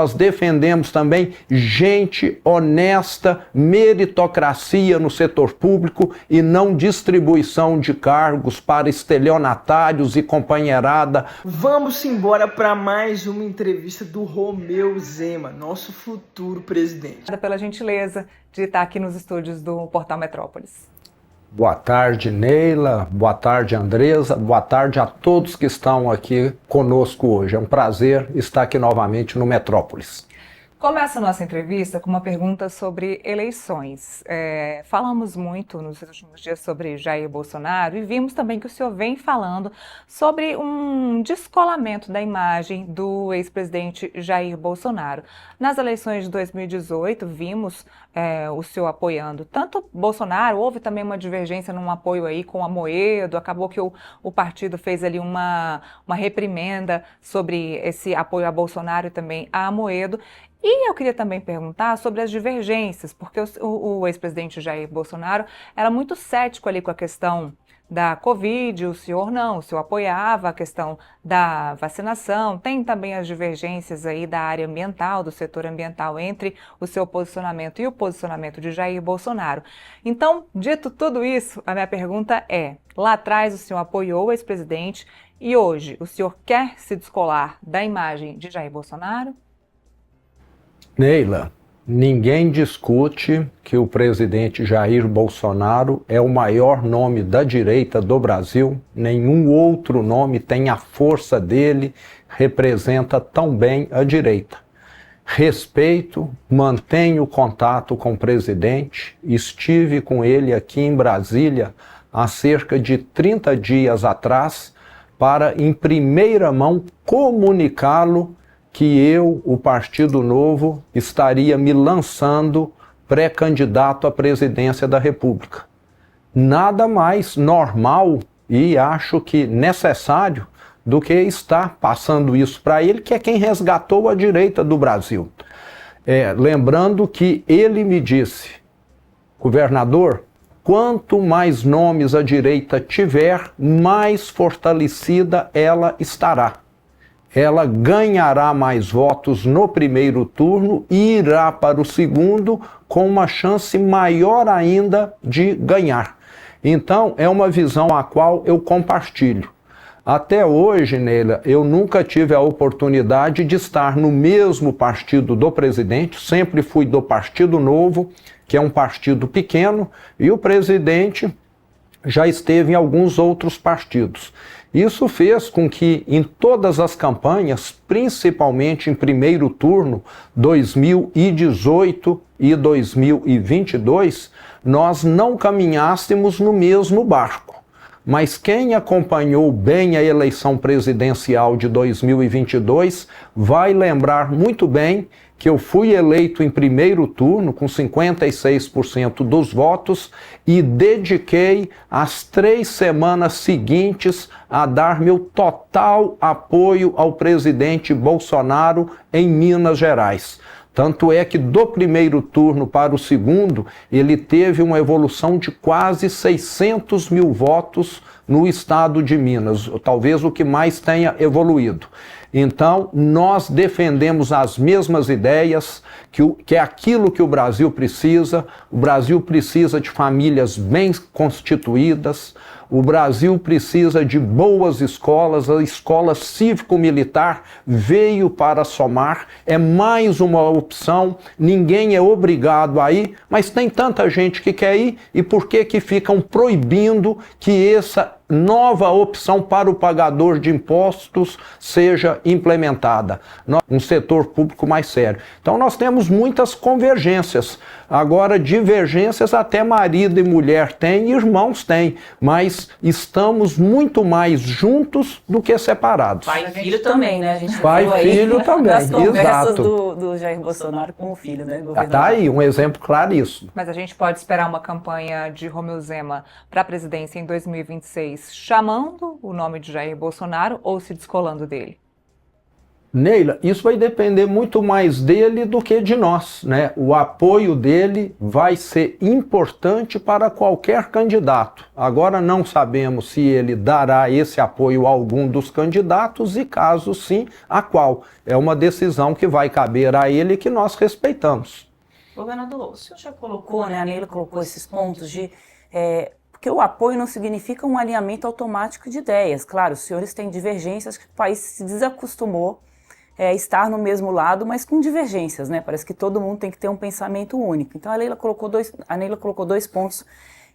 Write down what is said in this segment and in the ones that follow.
Nós defendemos também gente honesta, meritocracia no setor público e não distribuição de cargos para estelionatários e companheirada. Vamos embora para mais uma entrevista do Romeu Zema, nosso futuro presidente. Obrigada pela gentileza de estar aqui nos estúdios do Portal Metrópolis. Boa tarde, Neila. Boa tarde, Andresa. Boa tarde a todos que estão aqui conosco hoje. É um prazer estar aqui novamente no Metrópolis. Começa a nossa entrevista com uma pergunta sobre eleições. Falamos muito nos últimos dias sobre Jair Bolsonaro e vimos também que o senhor vem falando sobre um descolamento da imagem do ex-presidente Jair Bolsonaro. Nas eleições de 2018, vimos o senhor apoiando tanto Bolsonaro, houve também uma divergência num apoio aí com Amoedo, acabou que o partido fez ali uma reprimenda sobre esse apoio a Bolsonaro e também a Amoedo. E eu queria também perguntar sobre as divergências, porque o ex-presidente Jair Bolsonaro era muito cético ali com a questão da Covid, o senhor não, o senhor apoiava a questão da vacinação, tem também as divergências aí da área ambiental, do setor ambiental, entre o seu posicionamento e o posicionamento de Jair Bolsonaro. Então, dito tudo isso, a minha pergunta é, lá atrás o senhor apoiou o ex-presidente e hoje o senhor quer se descolar da imagem de Jair Bolsonaro? Neila, ninguém discute que o presidente Jair Bolsonaro é o maior nome da direita do Brasil. Nenhum outro nome tem a força dele, representa tão bem a direita. Respeito, mantenho contato com o presidente, estive com ele aqui em Brasília há cerca de 30 dias atrás para, em primeira mão, comunicá-lo que eu, o Partido Novo, estaria me lançando pré-candidato à presidência da República. Nada mais normal e acho que necessário do que estar passando isso para ele, que é quem resgatou a direita do Brasil. Lembrando que ele me disse, governador, quanto mais nomes a direita tiver, mais fortalecida ela estará. Ela ganhará mais votos no primeiro turno e irá para o segundo com uma chance maior ainda de ganhar. Então, é uma visão a qual eu compartilho. Até hoje, Neila, eu nunca tive a oportunidade de estar no mesmo partido do presidente, sempre fui do Partido Novo, que é um partido pequeno, e o presidente já esteve em alguns outros partidos. Isso fez com que em todas as campanhas, principalmente em primeiro turno, 2018 e 2022, nós não caminhássemos no mesmo barco. Mas quem acompanhou bem a eleição presidencial de 2022 vai lembrar muito bem que eu fui eleito em primeiro turno com 56% dos votos e dediquei as 3 semanas seguintes a dar meu total apoio ao presidente Bolsonaro em Minas Gerais. Tanto é que do primeiro turno para o segundo, ele teve uma evolução de quase 600 mil votos no estado de Minas, talvez o que mais tenha evoluído. Então, nós defendemos as mesmas ideias, que é aquilo que o Brasil precisa. O Brasil precisa de famílias bem constituídas, o Brasil precisa de boas escolas, a escola cívico-militar veio para somar, é mais uma opção, ninguém é obrigado a ir, mas tem tanta gente que quer ir, e por que ficam proibindo que essa nova opção para o pagador de impostos seja implementada? Um setor público mais sério. Então nós temos muitas convergências. Agora, divergências até marido e mulher têm, irmãos têm, mas estamos muito mais juntos do que separados. Pai e filho também, né? A gente pai e filho também, as conversas exato. do Jair Bolsonaro com o filho, né? Está aí um exemplo claríssimo. Mas a gente pode esperar uma campanha de Romeu Zema para a presidência em 2026 chamando o nome de Jair Bolsonaro ou se descolando dele? Neila, isso vai depender muito mais dele do que de nós, né? O apoio dele vai ser importante para qualquer candidato. Agora não sabemos se ele dará esse apoio a algum dos candidatos e, caso sim, a qual. É uma decisão que vai caber a ele e que nós respeitamos. Governador, o senhor já colocou, né, a Neila colocou esses pontos de... porque o apoio não significa um alinhamento automático de ideias. Claro, os senhores têm divergências que o país se desacostumou estar no mesmo lado, mas com divergências, né? Parece que todo mundo tem que ter um pensamento único. Então a Neila colocou dois pontos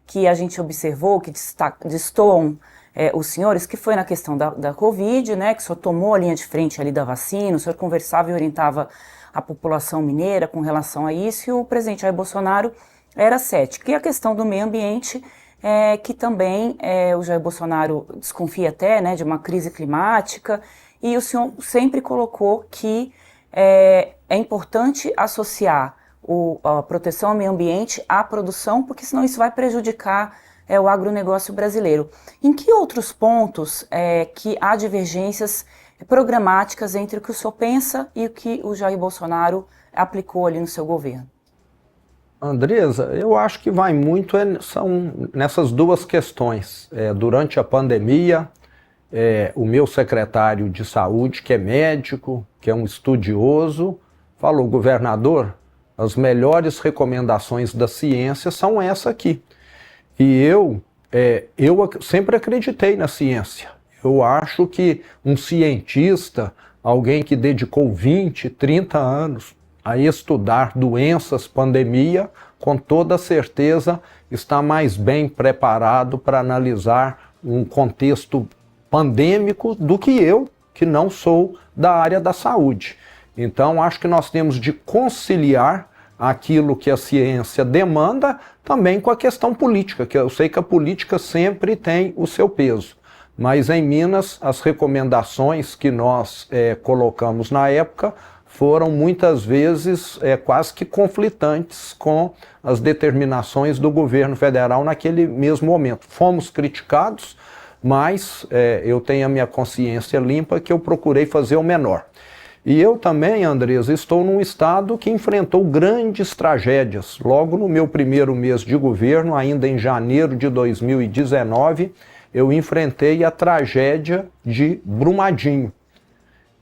que a gente observou, que destoam os senhores, que foi na questão da Covid, né? Que o senhor tomou a linha de frente ali da vacina, o senhor conversava e orientava a população mineira com relação a isso, e o presidente Jair Bolsonaro era cético. E a questão do meio ambiente, que também o Jair Bolsonaro desconfia até, né, de uma crise climática, e o senhor sempre colocou que é importante associar a proteção ao meio ambiente à produção, porque senão isso vai prejudicar o agronegócio brasileiro. Em que outros pontos que há divergências programáticas entre o que o senhor pensa e o que o Jair Bolsonaro aplicou ali no seu governo? Andresa, eu acho que vai muito são nessas duas questões. Durante a pandemia, o meu secretário de saúde, que é médico, que é um estudioso, falou: governador, as melhores recomendações da ciência são essa aqui. E eu sempre acreditei na ciência. Eu acho que um cientista, alguém que dedicou 20, 30 anos a estudar doenças, pandemia, com toda certeza está mais bem preparado para analisar um contexto pandêmico do que eu, que não sou da área da saúde. Então, acho que nós temos de conciliar aquilo que a ciência demanda também com a questão política, que eu sei que a política sempre tem o seu peso. Mas em Minas, as recomendações que nós colocamos na época foram muitas vezes quase que conflitantes com as determinações do governo federal naquele mesmo momento. Fomos criticados, mas eu tenho a minha consciência limpa que eu procurei fazer o menor. E eu também, Andresa, estou num estado que enfrentou grandes tragédias. Logo no meu primeiro mês de governo, ainda em janeiro de 2019, eu enfrentei a tragédia de Brumadinho.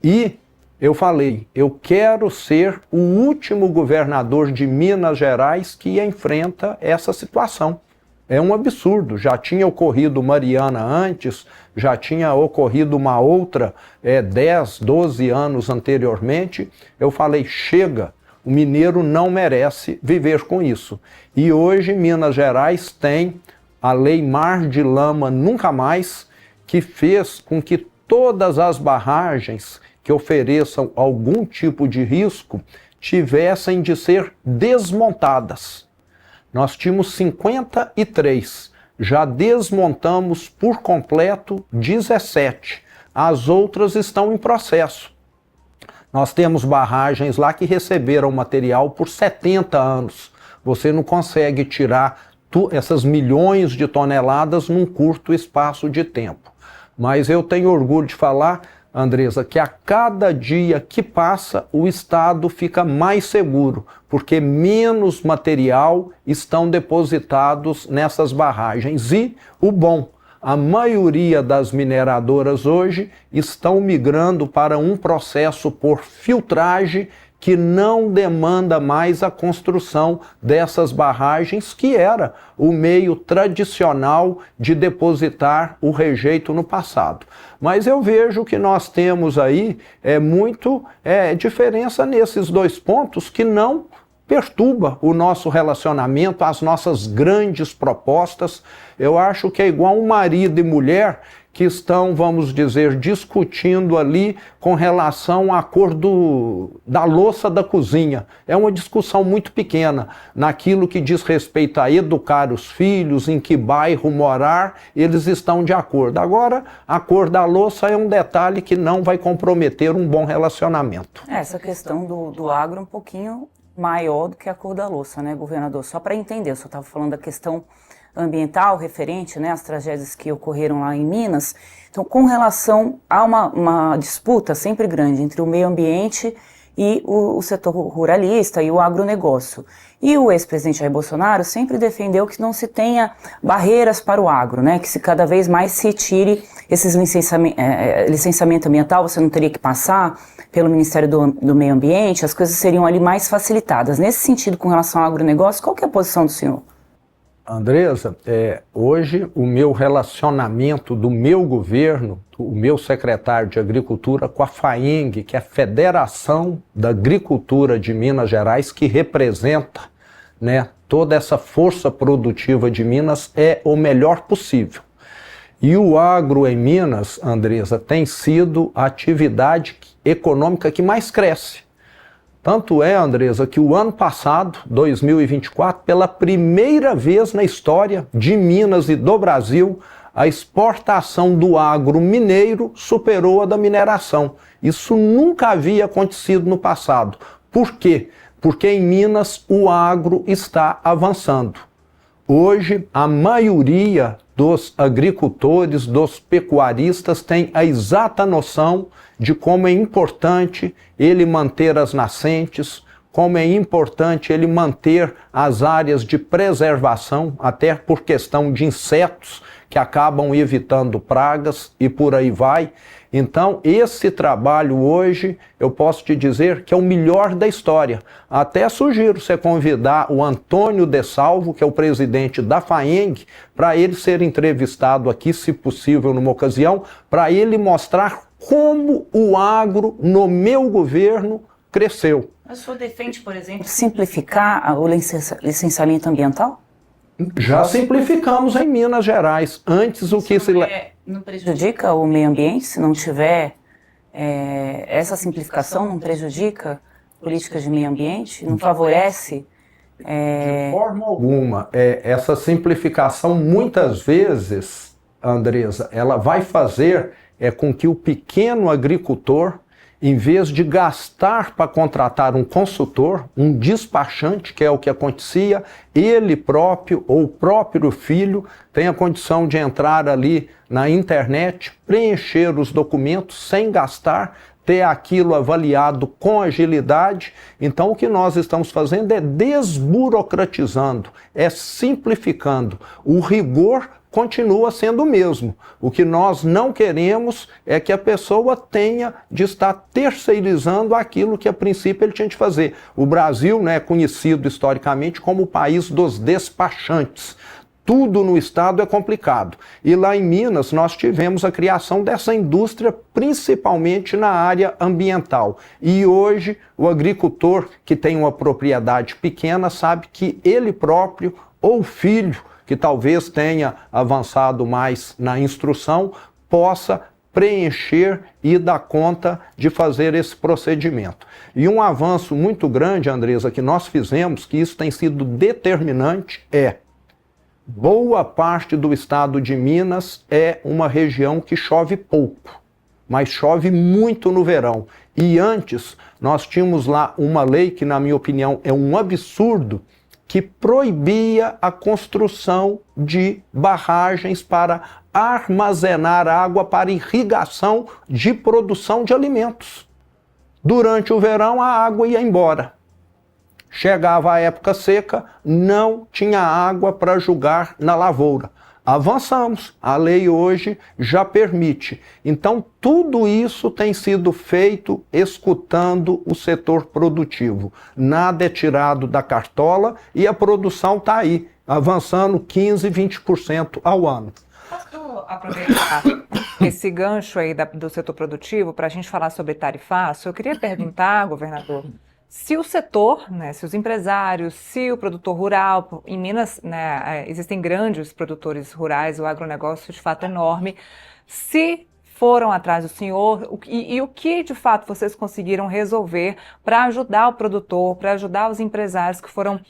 E eu falei: eu quero ser o último governador de Minas Gerais que enfrenta essa situação. É um absurdo, já tinha ocorrido Mariana antes, já tinha ocorrido uma outra 10, 12 anos anteriormente. Eu falei: chega, o mineiro não merece viver com isso. E hoje Minas Gerais tem a Lei Mar de Lama Nunca Mais, que fez com que todas as barragens que ofereçam algum tipo de risco tivessem de ser desmontadas. Nós tínhamos 53, já desmontamos por completo 17. As outras estão em processo. Nós temos barragens lá que receberam material por 70 anos. Você não consegue tirar essas milhões de toneladas num curto espaço de tempo. Mas eu tenho orgulho de falar, Andresa, que a cada dia que passa o Estado fica mais seguro, porque menos material estão depositados nessas barragens. E o bom, a maioria das mineradoras hoje estão migrando para um processo por filtragem que não demanda mais a construção dessas barragens, que era o meio tradicional de depositar o rejeito no passado. Mas eu vejo que nós temos aí diferença nesses dois pontos que não perturba o nosso relacionamento, as nossas grandes propostas. Eu acho que é igual um marido e mulher que estão, vamos dizer, discutindo ali com relação à cor da louça da cozinha. É uma discussão muito pequena. Naquilo que diz respeito a educar os filhos, em que bairro morar, eles estão de acordo. Agora, a cor da louça é um detalhe que não vai comprometer um bom relacionamento. Essa questão do agro é um pouquinho maior do que a cor da louça, né, governador? Só para entender, eu só estava falando da questão ambiental referente, né, às tragédias que ocorreram lá em Minas. Então, com relação a uma disputa sempre grande entre o meio ambiente e o setor ruralista e o agronegócio. E o ex-presidente Jair Bolsonaro sempre defendeu que não se tenha barreiras para o agro, né? Que se cada vez mais se retire esses licenciamento ambiental, você não teria que passar pelo Ministério do Meio Ambiente, as coisas seriam ali mais facilitadas. Nesse sentido, com relação ao agronegócio, qual que é a posição do senhor? Andresa, hoje o meu relacionamento do meu governo, o meu secretário de Agricultura com a FAENG, que é a Federação da Agricultura de Minas Gerais, que representa, né, toda essa força produtiva de Minas, é o melhor possível. E o agro em Minas, Andresa, tem sido a atividade econômica que mais cresce. Tanto é, Andresa, que o ano passado, 2024, pela primeira vez na história de Minas e do Brasil, a exportação do agro mineiro superou a da mineração. Isso nunca havia acontecido no passado. Por quê? Porque em Minas o agro está avançando. Hoje, a maioria dos agricultores, dos pecuaristas, tem a exata noção de como é importante ele manter as nascentes, como é importante ele manter as áreas de preservação, até por questão de insetos que acabam evitando pragas e por aí vai. Então, esse trabalho hoje, eu posso te dizer que é o melhor da história. Até sugiro você convidar o Antônio De Salvo, que é o presidente da FAENG, para ele ser entrevistado aqui, se possível, numa ocasião, para ele mostrar como o agro no meu governo cresceu. O senhor defende, por exemplo, simplificar o licenciamento ambiental? Já simplificamos em Minas Gerais. Antes o que se... Não prejudica o meio ambiente se não tiver essa simplificação? Não prejudica políticas de meio ambiente? Não favorece? De forma alguma. Essa simplificação, muitas vezes, Andresa, ela vai fazer com que o pequeno agricultor, em vez de gastar para contratar um consultor, um despachante, que é o que acontecia, ele próprio ou o próprio filho tem a condição de entrar ali na internet, preencher os documentos sem gastar, ter aquilo avaliado com agilidade. Então o que nós estamos fazendo é desburocratizando, é simplificando. O rigor continua sendo o mesmo. O que nós não queremos é que a pessoa tenha de estar terceirizando aquilo que a princípio ele tinha de fazer. O Brasil, né, é conhecido historicamente como o país dos despachantes. Tudo no estado é complicado. E lá em Minas nós tivemos a criação dessa indústria, principalmente na área ambiental. E hoje o agricultor que tem uma propriedade pequena sabe que ele próprio ou filho, que talvez tenha avançado mais na instrução, possa preencher e dar conta de fazer esse procedimento. E um avanço muito grande, Andresa, que nós fizemos, que isso tem sido determinante, boa parte do estado de Minas é uma região que chove pouco, mas chove muito no verão. E antes, nós tínhamos lá uma lei que, na minha opinião, é um absurdo, que proibia a construção de barragens para armazenar água para irrigação de produção de alimentos. Durante o verão, a água ia embora. Chegava a época seca, não tinha água para jogar na lavoura. Avançamos, a lei hoje já permite. Então, tudo isso tem sido feito escutando o setor produtivo. Nada é tirado da cartola e a produção está aí, avançando 15%, 20% ao ano. Posso aproveitar esse gancho aí do setor produtivo para a gente falar sobre tarifaço? Eu queria perguntar, governador, se o setor, né, se os empresários, se o produtor rural, em Minas, né, existem grandes produtores rurais, o agronegócio de fato é enorme, se foram atrás do senhor e o que de fato vocês conseguiram resolver para ajudar o produtor, para ajudar os empresários que foram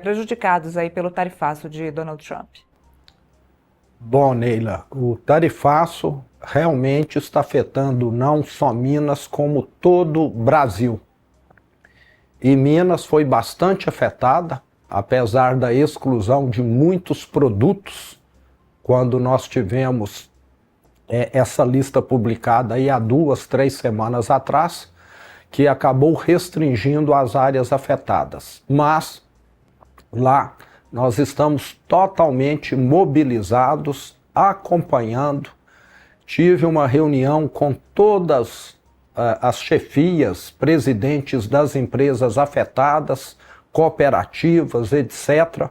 prejudicados aí pelo tarifaço de Donald Trump? Bom, Neila, o tarifaço realmente está afetando não só Minas, como todo o Brasil. E Minas foi bastante afetada, apesar da exclusão de muitos produtos, quando nós tivemos essa lista publicada aí há 2, 3 semanas atrás, que acabou restringindo as áreas afetadas. Mas lá nós estamos totalmente mobilizados, acompanhando. Tive uma reunião com todas as chefias, presidentes das empresas afetadas, cooperativas, etc.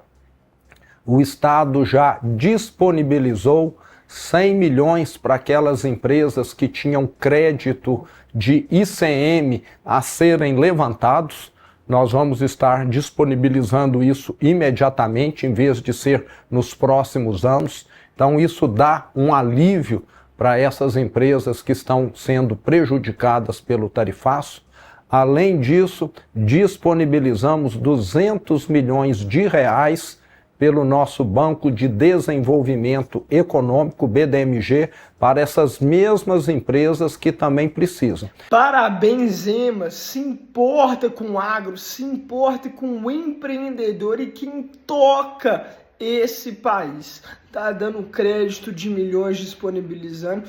O Estado já disponibilizou 100 milhões para aquelas empresas que tinham crédito de ICM a serem levantados. Nós vamos estar disponibilizando isso imediatamente, em vez de ser nos próximos anos. Então isso dá um alívio para essas empresas que estão sendo prejudicadas pelo tarifaço. Além disso, disponibilizamos 200 milhões de reais pelo nosso Banco de Desenvolvimento Econômico, BDMG, para essas mesmas empresas que também precisam. Parabéns, Zema, se importa com o agro, se importa com o empreendedor e quem toca esse país. Tá dando crédito de milhões, disponibilizando,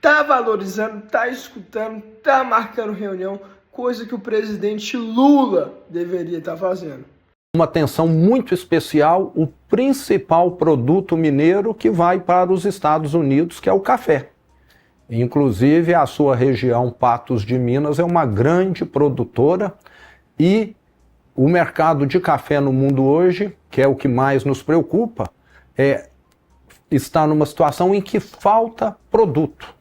tá valorizando, tá escutando, tá marcando reunião, coisa que o presidente Lula deveria estar fazendo. Uma atenção muito especial, o principal produto mineiro que vai para os Estados Unidos, que é o café. Inclusive, a sua região, Patos de Minas, é uma grande produtora e o mercado de café no mundo hoje, que é o que mais nos preocupa, está numa situação em que falta produto.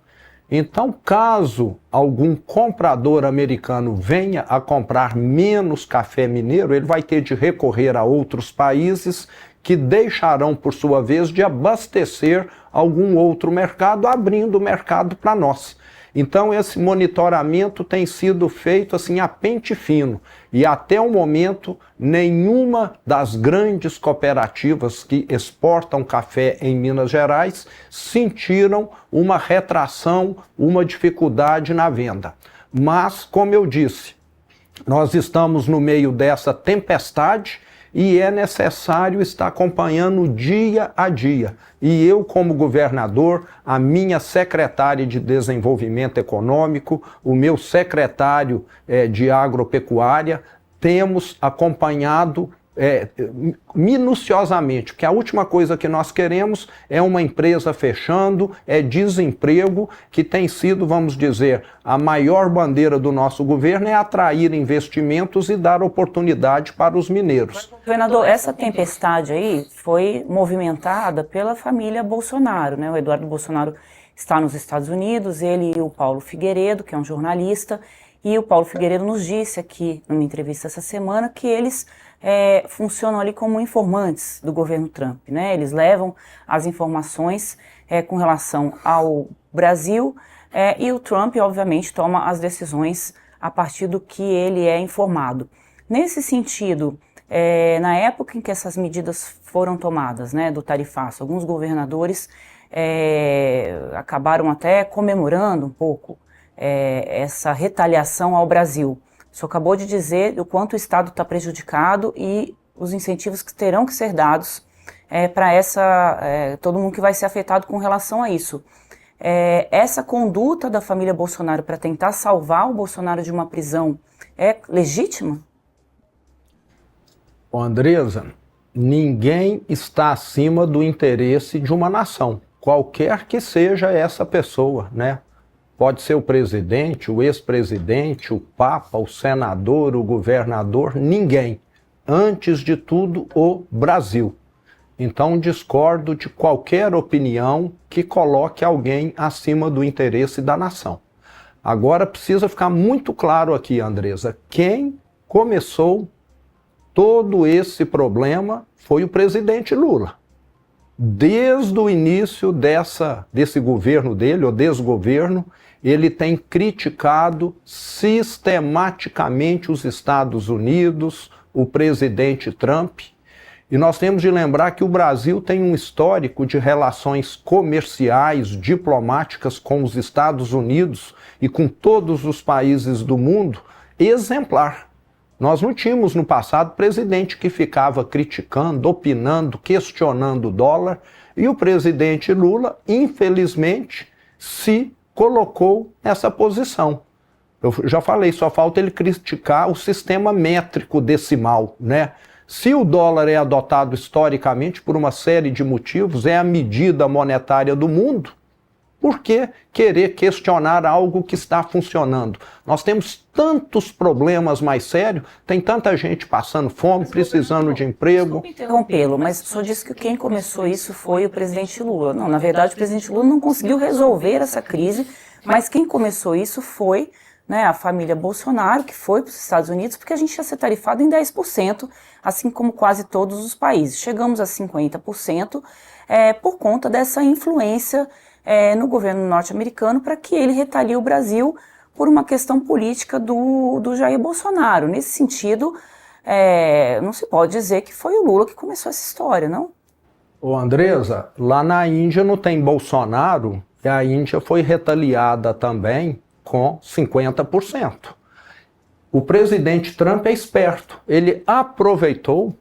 Então, caso algum comprador americano venha a comprar menos café mineiro, ele vai ter de recorrer a outros países que deixarão, por sua vez, de abastecer algum outro mercado, abrindo o mercado para nós. Então, esse monitoramento tem sido feito assim a pente fino. E até o momento, nenhuma das grandes cooperativas que exportam café em Minas Gerais sentiram uma retração, uma dificuldade na venda. Mas, como eu disse, nós estamos no meio dessa tempestade e é necessário estar acompanhando dia a dia. E eu, como governador, a minha secretária de Desenvolvimento Econômico, o meu secretário de Agropecuária, temos acompanhado minuciosamente, porque a última coisa que nós queremos é uma empresa fechando, é desemprego, que tem sido, vamos dizer, a maior bandeira do nosso governo é atrair investimentos e dar oportunidade para os mineiros. Governador, essa tempestade aí foi movimentada pela família Bolsonaro, né? O Eduardo Bolsonaro está nos Estados Unidos, ele e o Paulo Figueiredo, que é um jornalista, e o Paulo Figueiredo nos disse aqui, numa entrevista essa semana, que eles funcionam ali como informantes do governo Trump, né? Eles levam as informações com relação ao Brasil e o Trump, obviamente, toma as decisões a partir do que ele é informado. Nesse sentido, na época em que essas medidas foram tomadas, né, do tarifaço, alguns governadores acabaram até comemorando um pouco essa retaliação ao Brasil. O senhor acabou de dizer o quanto o Estado está prejudicado e os incentivos que terão que ser dados para todo mundo que vai ser afetado com relação a isso. Essa conduta da família Bolsonaro para tentar salvar o Bolsonaro de uma prisão é legítima? Andresa, ninguém está acima do interesse de uma nação, qualquer que seja essa pessoa, né? Pode ser o presidente, o ex-presidente, o papa, o senador, o governador, ninguém. Antes de tudo, o Brasil. Então, discordo de qualquer opinião que coloque alguém acima do interesse da nação. Agora, precisa ficar muito claro aqui, Andresa, quem começou todo esse problema foi o presidente Lula. Desde o início desse governo dele, ou desgoverno, ele tem criticado sistematicamente os Estados Unidos, o presidente Trump. E nós temos de lembrar que o Brasil tem um histórico de relações comerciais, diplomáticas com os Estados Unidos e com todos os países do mundo exemplar. Nós não tínhamos no passado presidente que ficava criticando, opinando, questionando o dólar, e o presidente Lula, infelizmente, se colocou nessa posição. Eu já falei, só falta ele criticar o sistema métrico decimal, né? Se o dólar é adotado historicamente por uma série de motivos, é a medida monetária do mundo, por que querer questionar algo que está funcionando? Nós temos tantos problemas mais sérios, tem tanta gente passando fome, precisando de emprego. Desculpe interrompê-lo, mas o senhor disse que quem começou isso foi o presidente Lula. Não, na verdade o presidente Lula não conseguiu resolver essa crise, mas quem começou isso foi, né, a família Bolsonaro, que foi para os Estados Unidos, porque a gente ia ser tarifado em 10%, assim como quase todos os países. Chegamos a 50% por conta dessa influência no governo norte-americano para que ele retalie o Brasil por uma questão política do Jair Bolsonaro. Nesse sentido, não se pode dizer que foi o Lula que começou essa história, não? Ô Andresa, lá na Índia não tem Bolsonaro, e a Índia foi retaliada também com 50%. O presidente Trump é esperto, ele aproveitou,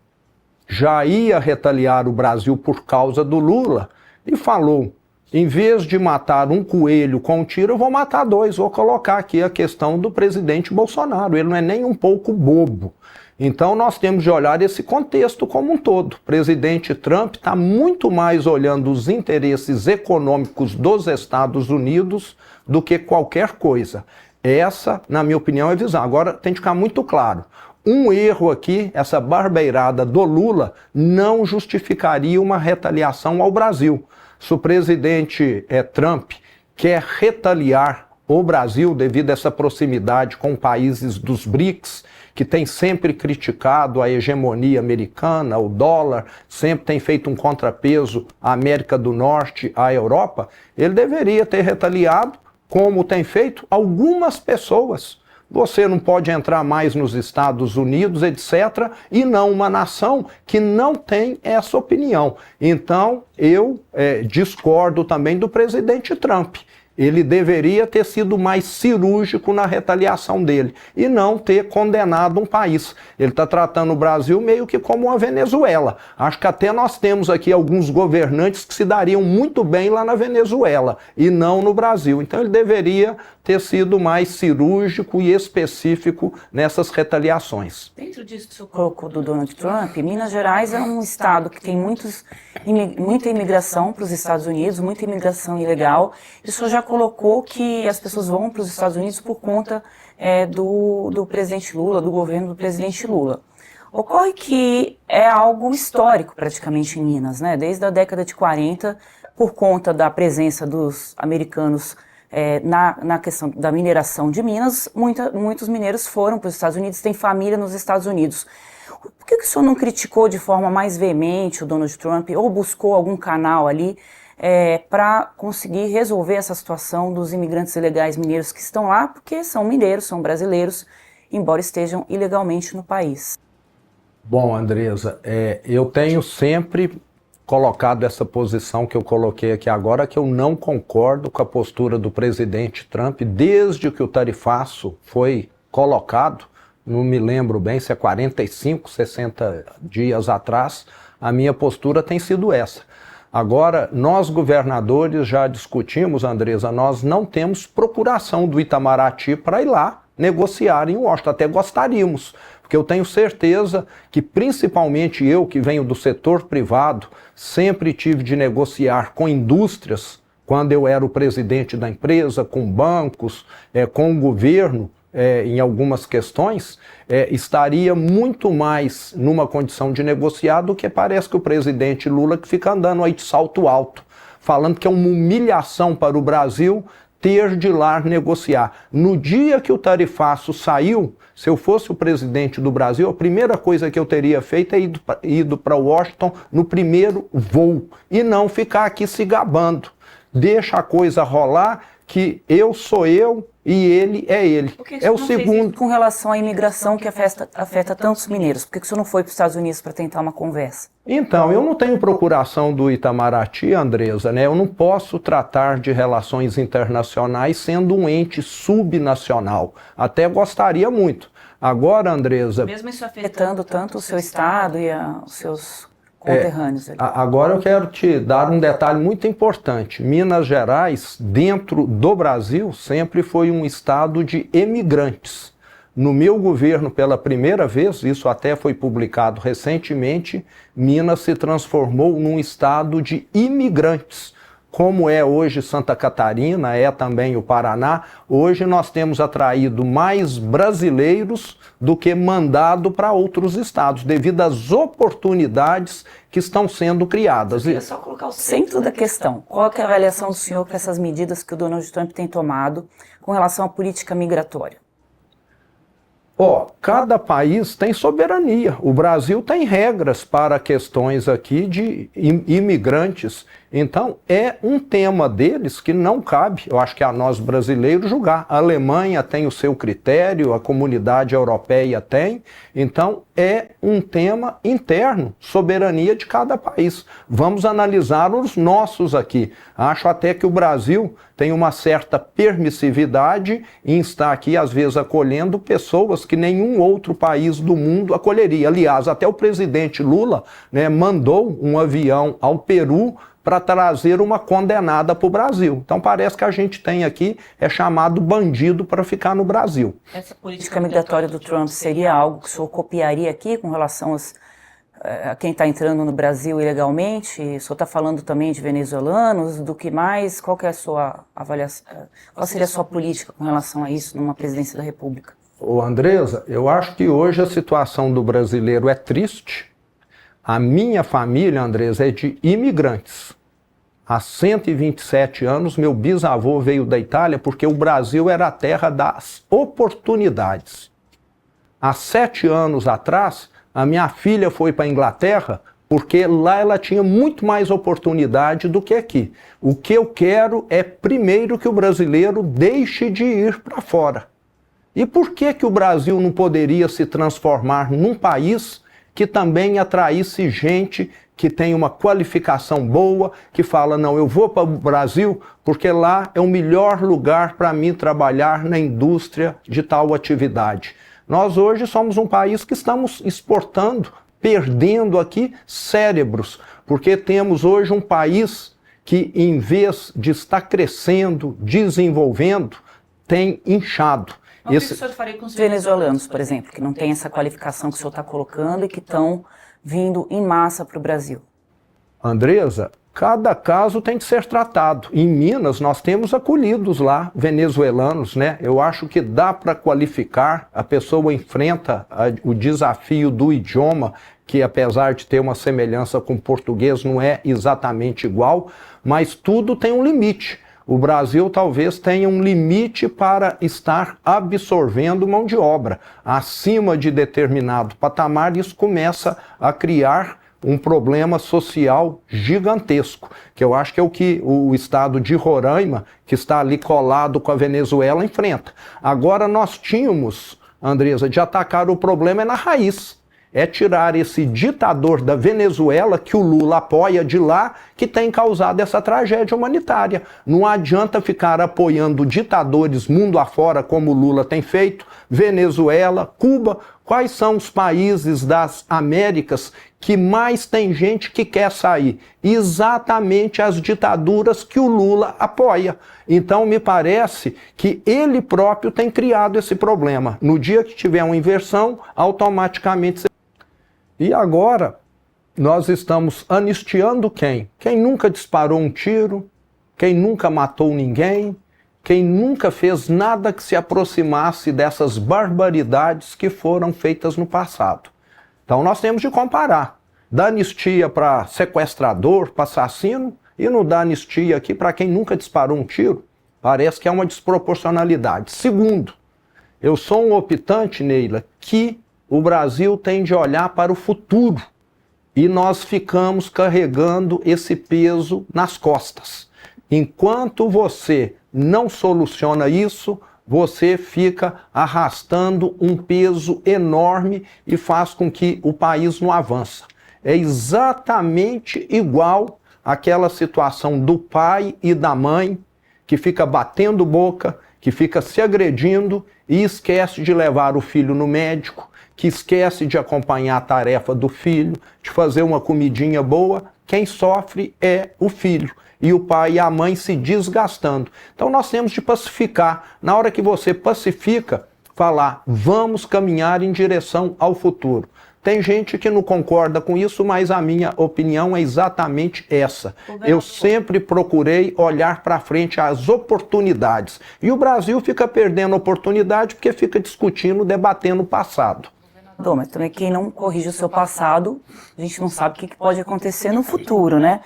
já ia retaliar o Brasil por causa do Lula, e falou: em vez de matar um coelho com um tiro, eu vou matar dois. Vou colocar aqui a questão do presidente Bolsonaro. Ele não é nem um pouco bobo. Então nós temos de olhar esse contexto como um todo. O presidente Trump está muito mais olhando os interesses econômicos dos Estados Unidos do que qualquer coisa. Essa, na minha opinião, é a visão. Agora tem de ficar muito claro. Um erro aqui, essa barbeirada do Lula, não justificaria uma retaliação ao Brasil. Se o presidente Trump quer retaliar o Brasil devido a essa proximidade com países dos BRICS, que tem sempre criticado a hegemonia americana, o dólar, sempre tem feito um contrapeso à América do Norte, à Europa, ele deveria ter retaliado, como tem feito algumas pessoas. Você não pode entrar mais nos Estados Unidos, etc., e não uma nação que não tem essa opinião. Então, eu discordo também do presidente Trump. Ele deveria ter sido mais cirúrgico na retaliação dele e não ter condenado um país. Ele está tratando o Brasil meio que como uma Venezuela. Acho que até nós temos aqui alguns governantes que se dariam muito bem lá na Venezuela e não no Brasil. Então ele deveria ter sido mais cirúrgico e específico nessas retaliações. Dentro disso que o senhor colocou do Donald Trump, Minas Gerais é um estado que tem muita imigração para os Estados Unidos, muita imigração ilegal. E o senhor já colocou que as pessoas vão para os Estados Unidos por conta do presidente Lula, do governo do presidente Lula. Ocorre que é algo histórico praticamente em Minas, né? Desde a década de 40, por conta da presença dos americanos na questão da mineração de Minas, muitos mineiros foram para os Estados Unidos, têm família nos Estados Unidos. Por que o senhor não criticou de forma mais veemente o Donald Trump ou buscou algum canal ali para conseguir resolver essa situação dos imigrantes ilegais mineiros que estão lá, porque são mineiros, são brasileiros, embora estejam ilegalmente no país? Bom, Andresa, eu tenho sempre colocado essa posição que eu coloquei aqui agora, que eu não concordo com a postura do presidente Trump desde que o tarifaço foi colocado, não me lembro bem se é 45, 60 dias atrás, a minha postura tem sido essa. Agora, nós governadores já discutimos, Andresa, nós não temos procuração do Itamaraty para ir lá negociar em Washington, até gostaríamos, porque eu tenho certeza que principalmente eu, que venho do setor privado, sempre tive de negociar com indústrias, quando eu era o presidente da empresa, com bancos, com o governo, em algumas questões, estaria muito mais numa condição de negociar do que parece que o presidente Lula que fica andando aí de salto alto, falando que é uma humilhação para o Brasil ter de ir lá negociar. No dia que o tarifaço saiu, se eu fosse o presidente do Brasil, a primeira coisa que eu teria feito é ido para Washington no primeiro voo e não ficar aqui se gabando. Deixa a coisa rolar, que eu sou eu e ele é ele. Por que o senhor não fez isso com relação à imigração que afeta tantos mineiros? Por que o senhor não foi para os Estados Unidos para tentar uma conversa? Então, eu não tenho procuração do Itamaraty, Andresa, né? Eu não posso tratar de relações internacionais sendo um ente subnacional. Até gostaria muito. Agora, Andresa... Mesmo isso afetando tanto o seu estado e os seus conterrâneos. Agora eu quero te dar um detalhe muito importante. Minas Gerais, dentro do Brasil, sempre foi um estado de emigrantes. No meu governo, pela primeira vez, isso até foi publicado recentemente, Minas se transformou num estado de imigrantes. Como é hoje Santa Catarina, é também o Paraná, hoje nós temos atraído mais brasileiros do que mandado para outros estados, devido às oportunidades que estão sendo criadas. É só colocar o centro da questão. Qual é a avaliação do senhor para essas medidas que o Donald Trump tem tomado com relação à política migratória? Cada país tem soberania. O Brasil tem regras para questões aqui de imigrantes. Então, é um tema deles que não cabe, eu acho que a nós brasileiros, julgar. A Alemanha tem o seu critério, a comunidade europeia tem. Então, é um tema interno, soberania de cada país. Vamos analisar os nossos aqui. Acho até que o Brasil tem uma certa permissividade em estar aqui, às vezes, acolhendo pessoas que nenhum outro país do mundo acolheria. Aliás, até o presidente Lula, né, mandou um avião ao Peru para trazer uma condenada para o Brasil. Então parece que a gente tem aqui, chamado bandido para ficar no Brasil. Essa política migratória do Trump seria algo que o senhor copiaria aqui com relação a quem está entrando no Brasil ilegalmente? O senhor está falando também de venezuelanos, do que mais? Qual que é a sua avaliação? Qual seria a sua política com relação a isso numa presidência da República? Andresa, eu acho que hoje a situação do brasileiro é triste. A minha família, Andresa, é de imigrantes. Há 127 anos, meu bisavô veio da Itália porque o Brasil era a terra das oportunidades. Há 7 anos atrás, a minha filha foi para a Inglaterra porque lá ela tinha muito mais oportunidade do que aqui. O que eu quero é, primeiro, que o brasileiro deixe de ir para fora. E por que o Brasil não poderia se transformar num país que também atraísse gente que tem uma qualificação boa, que fala, não, eu vou para o Brasil porque lá é o melhor lugar para mim trabalhar na indústria de tal atividade. Nós hoje somos um país que estamos exportando, perdendo aqui cérebros, porque temos hoje um país que, em vez de estar crescendo, desenvolvendo, tem inchado. O que o senhor faria com os venezuelanos, por exemplo, que não têm essa qualificação que o senhor está colocando e que estão vindo em massa para o Brasil? Andresa, cada caso tem de ser tratado. Em Minas, nós temos acolhidos lá venezuelanos, né? Eu acho que dá para qualificar. A pessoa enfrenta o desafio do idioma, que apesar de ter uma semelhança com o português, não é exatamente igual, mas tudo tem um limite. O Brasil talvez tenha um limite para estar absorvendo mão de obra. Acima de determinado patamar, isso começa a criar um problema social gigantesco, que eu acho que é o que o estado de Roraima, que está ali colado com a Venezuela, enfrenta. Agora nós tínhamos, Andresa, de atacar o problema na raiz. É tirar esse ditador da Venezuela, que o Lula apoia de lá, que tem causado essa tragédia humanitária. Não adianta ficar apoiando ditadores mundo afora, como o Lula tem feito, Venezuela, Cuba. Quais são os países das Américas que mais tem gente que quer sair? Exatamente as ditaduras que o Lula apoia. Então me parece que ele próprio tem criado esse problema. No dia que tiver uma inversão, automaticamente... E agora, nós estamos anistiando quem? Quem nunca disparou um tiro, quem nunca matou ninguém, quem nunca fez nada que se aproximasse dessas barbaridades que foram feitas no passado. Então nós temos de comparar. Dá anistia para sequestrador, para assassino, e não dá anistia aqui para quem nunca disparou um tiro. Parece que é uma desproporcionalidade. Segundo, eu sou um optante, Neila, que o Brasil tem de olhar para o futuro e nós ficamos carregando esse peso nas costas. Enquanto você não soluciona isso, você fica arrastando um peso enorme e faz com que o país não avance. É exatamente igual àquela situação do pai e da mãe que fica batendo boca, que fica se agredindo e esquece de levar o filho no médico, que esquece de acompanhar a tarefa do filho, de fazer uma comidinha boa, quem sofre é o filho. E o pai e a mãe se desgastando. Então nós temos de pacificar. Na hora que você pacifica, falar, vamos caminhar em direção ao futuro. Tem gente que não concorda com isso, mas a minha opinião é exatamente essa. Eu sempre procurei olhar para frente as oportunidades. E o Brasil fica perdendo oportunidade porque fica discutindo, debatendo o passado. Mas também quem não corrige o seu passado, a gente não sabe o que pode acontecer no futuro, né?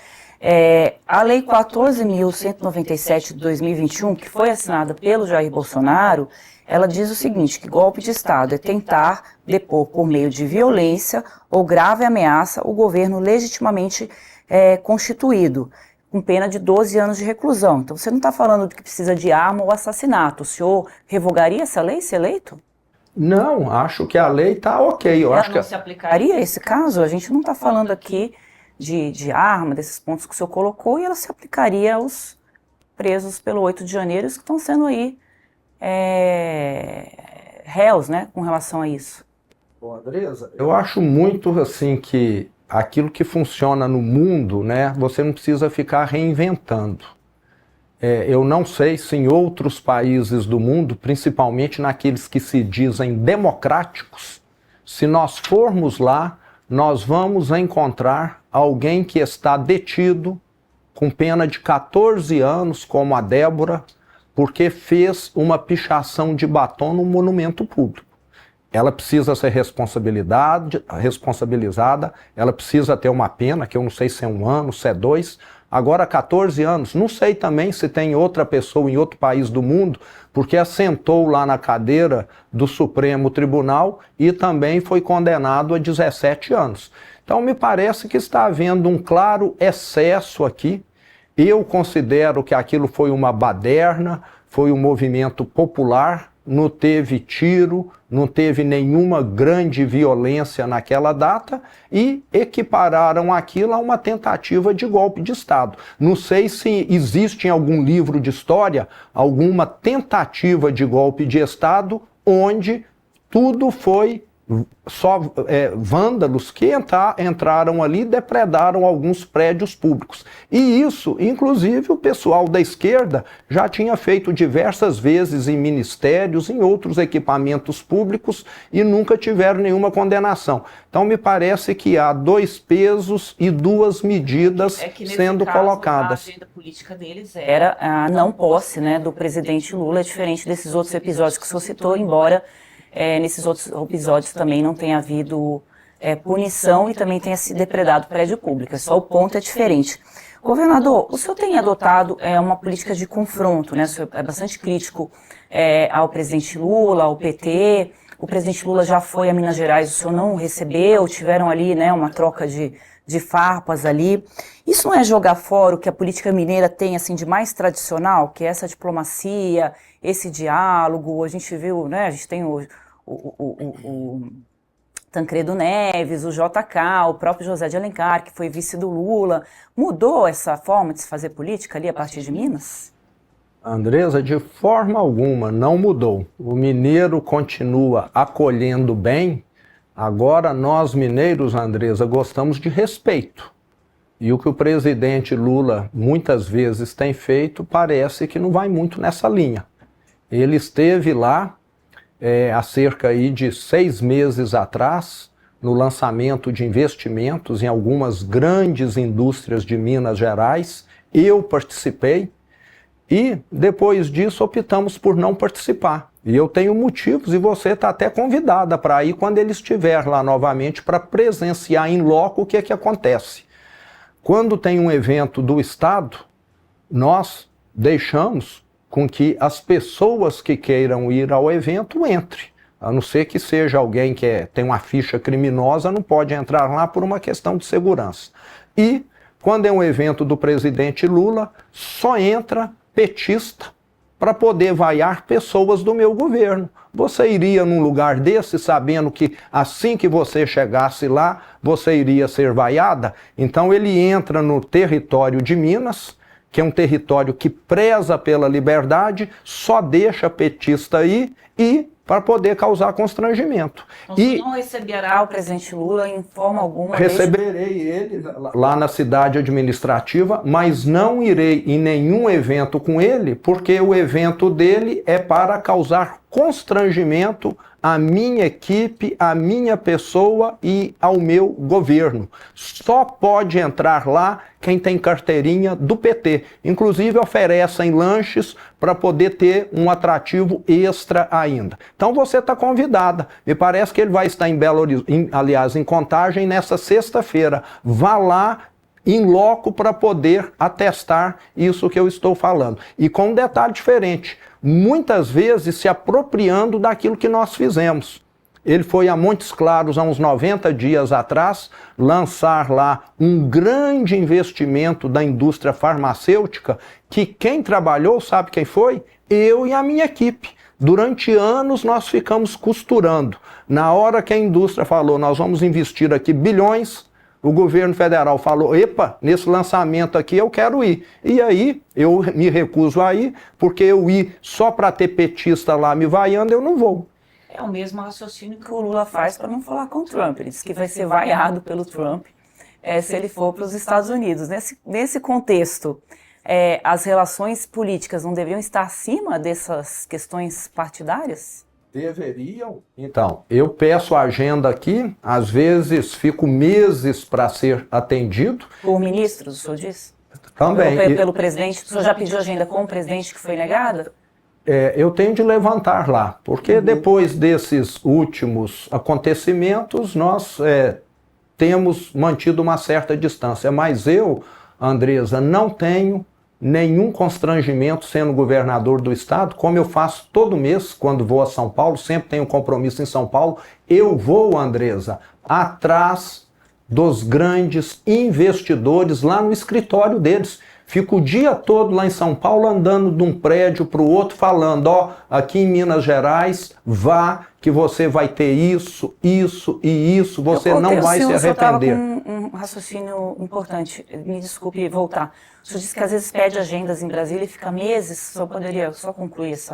A Lei 14.197 de 2021, que foi assinada pelo Jair Bolsonaro, ela diz o seguinte, que golpe de Estado é tentar depor por meio de violência ou grave ameaça o governo legitimamente constituído, com pena de 12 anos de reclusão. Então você não está falando de que precisa de arma ou assassinato. O senhor revogaria essa lei, se eleito? Não, acho que a lei está ok. Ela não se aplicaria a esse caso? A gente não está falando aqui de arma, desses pontos que o senhor colocou, e ela se aplicaria aos presos pelo 8 de janeiro, que estão sendo aí réus, né, com relação a isso. Bom, Andresa, eu acho muito assim que aquilo que funciona no mundo, né, você não precisa ficar reinventando. Eu não sei se em outros países do mundo, principalmente naqueles que se dizem democráticos, se nós formos lá, nós vamos encontrar alguém que está detido com pena de 14 anos, como a Débora, porque fez uma pichação de batom no monumento público. Ela precisa ser responsabilizada, ela precisa ter uma pena, que eu não sei se é 1 ano, se é 2, agora 14 anos. Não sei também se tem outra pessoa em outro país do mundo, porque assentou lá na cadeira do Supremo Tribunal e também foi condenado a 17 anos. Então me parece que está havendo um claro excesso aqui. Eu considero que aquilo foi uma baderna, foi um movimento popular, não teve tiro, não teve nenhuma grande violência naquela data e equipararam aquilo a uma tentativa de golpe de Estado. Não sei se existe em algum livro de história alguma tentativa de golpe de Estado onde tudo foi só vândalos que entraram ali e depredaram alguns prédios públicos. E isso, inclusive, o pessoal da esquerda já tinha feito diversas vezes em ministérios, em outros equipamentos públicos e nunca tiveram nenhuma condenação. Então me parece que há 2 pesos e 2 medidas sendo colocadas. A agenda política deles era a não posse, né, do presidente Lula, diferente desses outros episódios que o senhor citou, embora nesses outros episódios também não tenha havido punição e também tenha se depredado prédio público. Só o ponto é diferente. Governador, o senhor tem adotado uma política de confronto, né? O senhor é bastante crítico ao presidente Lula, ao PT. O presidente Lula já foi a Minas Gerais, o senhor não o recebeu, tiveram ali, né, uma troca de farpas ali. Isso não é jogar fora o que a política mineira tem assim de mais tradicional, que é essa diplomacia, esse diálogo? A gente viu, né, a gente tem o Tancredo Neves, o JK, o próprio José de Alencar, que foi vice do Lula. Mudou essa forma de se fazer política ali a partir de Minas? Andresa, de forma alguma, não mudou. O mineiro continua acolhendo bem. Agora nós mineiros, Andresa, gostamos de respeito. E o que o presidente Lula muitas vezes tem feito parece que não vai muito nessa linha. Ele esteve lá há cerca aí de 6 meses atrás, no lançamento de investimentos em algumas grandes indústrias de Minas Gerais. Eu participei e depois disso optamos por não participar. E eu tenho motivos e você está até convidada para ir quando ele estiver lá novamente para presenciar em loco o que é que acontece. Quando tem um evento do Estado, nós deixamos com que as pessoas que queiram ir ao evento entrem. A não ser que seja alguém que tem uma ficha criminosa, não pode entrar lá por uma questão de segurança. E quando é um evento do presidente Lula, só entra petista para poder vaiar pessoas do meu governo. Você iria num lugar desse sabendo que assim que você chegasse lá, você iria ser vaiada? Então ele entra no território de Minas, que é um território que preza pela liberdade, só deixa petista aí e para poder causar constrangimento. Então, você não receberá o presidente Lula em forma alguma? Receberei ele lá na cidade administrativa, mas não irei em nenhum evento com ele, porque o evento dele é para causar constrangimento à minha equipe, à minha pessoa e ao meu governo. Só pode entrar lá quem tem carteirinha do PT. Inclusive oferecem lanches para poder ter um atrativo extra ainda. Então você está convidada. Me parece que ele vai estar em em Contagem nessa sexta-feira. Vá lá em loco para poder atestar isso que eu estou falando. E com um detalhe diferente, muitas vezes se apropriando daquilo que nós fizemos. Ele foi a Montes Claros, há uns 90 dias atrás, lançar lá um grande investimento da indústria farmacêutica, que quem trabalhou, sabe quem foi? Eu e a minha equipe. Durante anos nós ficamos costurando. Na hora que a indústria falou, nós vamos investir aqui bilhões, o governo federal falou, epa, nesse lançamento aqui eu quero ir. E aí eu me recuso a ir, porque eu ir só para ter petista lá me vaiando, eu não vou. É o mesmo raciocínio que o Lula faz para não falar com o Trump. Ele diz que vai ser vaiado pelo Trump se ele for para os Estados Unidos. Nesse contexto, as relações políticas não deveriam estar acima dessas questões partidárias? Deveriam. Então, eu peço a agenda aqui, às vezes fico meses para ser atendido. Por ministros, o senhor diz? Também. Pelo presidente? O senhor já pediu agenda com o presidente que foi negada? Eu tenho de levantar lá, porque depois desses últimos acontecimentos, nós temos mantido uma certa distância. Mas eu, Andresa, não tenho nenhum constrangimento sendo governador do estado, como eu faço todo mês quando vou a São Paulo, sempre tenho um compromisso em São Paulo. Eu vou, Andresa, atrás dos grandes investidores lá no escritório deles. Fico o dia todo lá em São Paulo andando de um prédio para o outro falando, aqui em Minas Gerais, vá que você vai ter isso, isso e isso, você não vai se arrepender. Um raciocínio importante, me desculpe voltar. O senhor disse que às vezes pede agendas em Brasília e fica meses, só poderia só concluir esse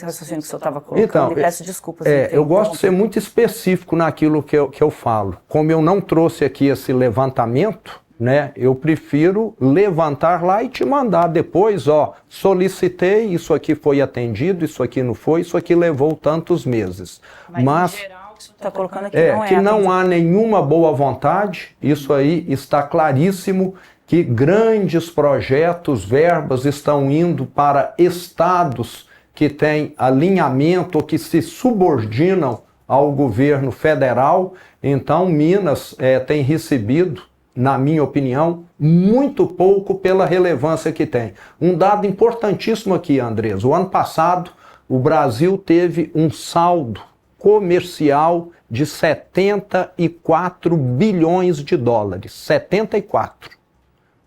raciocínio que o senhor estava colocando, então, peço desculpas. Eu gosto de ser muito específico naquilo que eu falo. Como eu não trouxe aqui esse levantamento, né, eu prefiro levantar lá e te mandar depois, solicitei, isso aqui foi atendido, isso aqui não foi, isso aqui levou tantos meses. Mas em geral, o que o senhor está colocando aqui não há nenhuma boa vontade, isso aí está claríssimo, que grandes projetos, verbas estão indo para estados que têm alinhamento ou que se subordinam ao governo federal. Então Minas tem recebido, na minha opinião, muito pouco pela relevância que tem. Um dado importantíssimo aqui, Andresa, o ano passado o Brasil teve um saldo comercial de 74 bilhões de dólares, 74.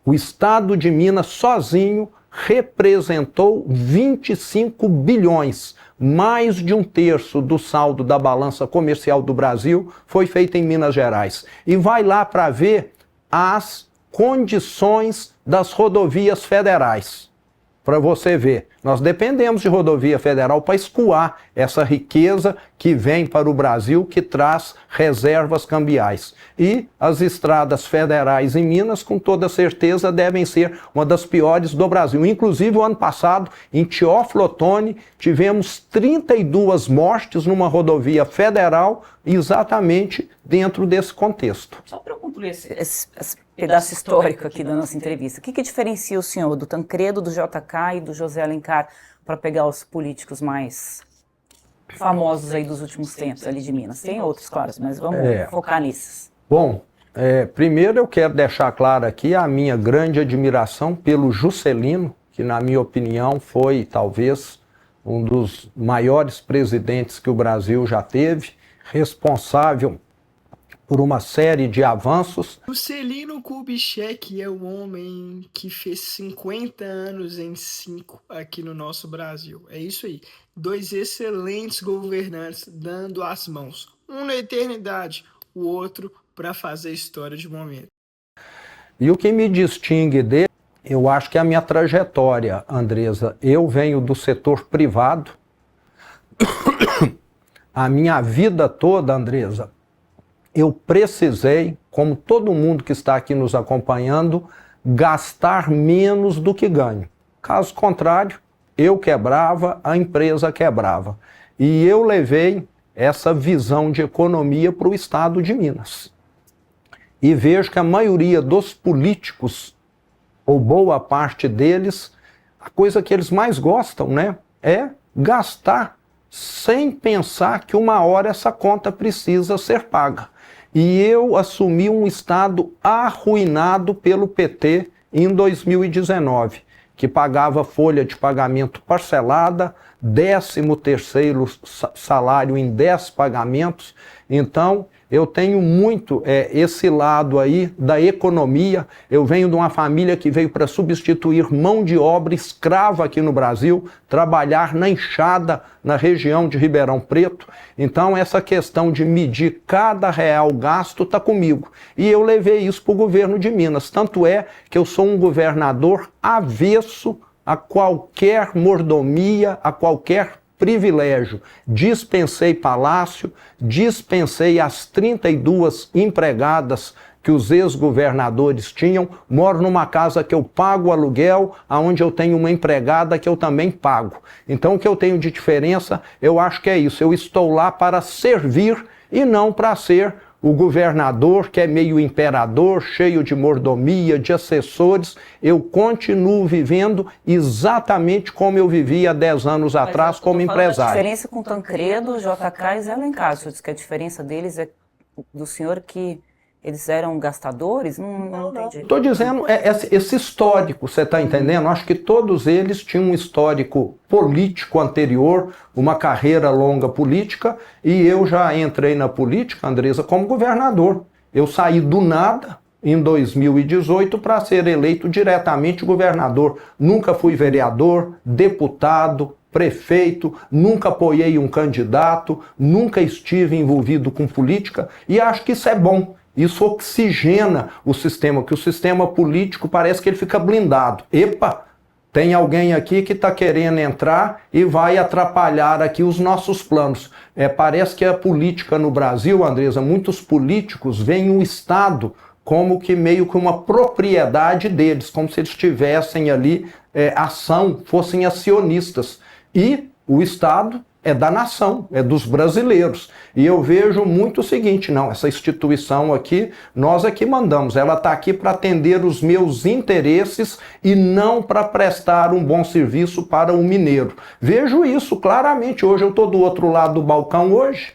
O estado de Minas sozinho representou 25 bilhões. Mais de um terço do saldo da balança comercial do Brasil foi feito em Minas Gerais. E vai lá para ver as condições das rodovias federais. Para você ver, nós dependemos de rodovia federal para escoar essa riqueza que vem para o Brasil, que traz reservas cambiais. E as estradas federais em Minas, com toda certeza, devem ser uma das piores do Brasil. Inclusive, o ano passado, em Teófilo Otoni, tivemos 32 mortes numa rodovia federal, exatamente dentro desse contexto. Só para eu concluir esse pedaço histórico aqui da nossa entrevista, o que diferencia o senhor do Tancredo, do JK e do José Alencar, para pegar os políticos mais famosos aí dos últimos tempos ali de Minas? Tem outros, claro, mas vamos focar nesses. Bom, primeiro eu quero deixar claro aqui a minha grande admiração pelo Juscelino, que na minha opinião foi talvez um dos maiores presidentes que o Brasil já teve, responsável por uma série de avanços. Juscelino Kubitschek é o homem que fez 50 anos em 5 aqui no nosso Brasil. É isso aí. 2 excelentes governantes dando as mãos. Um na eternidade, o outro para fazer história de momento. E o que me distingue dele, eu acho que é a minha trajetória, Andresa. Eu venho do setor privado, a minha vida toda, Andresa, eu precisei, como todo mundo que está aqui nos acompanhando, gastar menos do que ganho. Caso contrário, eu quebrava, a empresa quebrava. E eu levei essa visão de economia para o estado de Minas. E vejo que a maioria dos políticos, ou boa parte deles, a coisa que eles mais gostam, né, é gastar sem pensar que uma hora essa conta precisa ser paga. E eu assumi um estado arruinado pelo PT em 2019, que pagava folha de pagamento parcelada, 13º salário em 10 pagamentos. Então, eu tenho muito esse lado aí da economia. Eu venho de uma família que veio para substituir mão de obra escrava aqui no Brasil, trabalhar na enxada na região de Ribeirão Preto. Então, essa questão de medir cada real gasto está comigo. E eu levei isso para o governo de Minas. Tanto é que eu sou um governador avesso a qualquer mordomia, a qualquer privilégio. Dispensei palácio, dispensei as 32 empregadas que os ex-governadores tinham. Moro numa casa que eu pago aluguel, onde eu tenho uma empregada que eu também pago. Então o que eu tenho de diferença, eu acho que é isso. Eu estou lá para servir e não para ser o governador que é meio imperador, cheio de mordomia, de assessores. Eu continuo vivendo exatamente como eu vivia há 10 anos atrás como empresário. A diferença com Tancredo, JK e Zé Alencar, o senhor diz que a diferença deles é do senhor que eles eram gastadores? Não entendi. Estou dizendo esse histórico, você está entendendo? Acho que todos eles tinham um histórico político anterior, uma carreira longa política, e eu já entrei na política, Andresa, como governador. Eu saí do nada em 2018 para ser eleito diretamente governador. Nunca fui vereador, deputado, prefeito, nunca apoiei um candidato, nunca estive envolvido com política, e acho que isso é bom. Isso oxigena o sistema, que o sistema político parece que ele fica blindado. Epa, tem alguém aqui que está querendo entrar e vai atrapalhar aqui os nossos planos. Parece que a política no Brasil, Andresa, muitos políticos veem o Estado como que meio que uma propriedade deles, como se eles tivessem ali ação, fossem acionistas. E o Estado é da nação, é dos brasileiros. E eu vejo muito o seguinte, não, essa instituição aqui, nós aqui mandamos, ela está aqui para atender os meus interesses e não para prestar um bom serviço para o mineiro. Vejo isso claramente, hoje eu estou do outro lado do balcão hoje.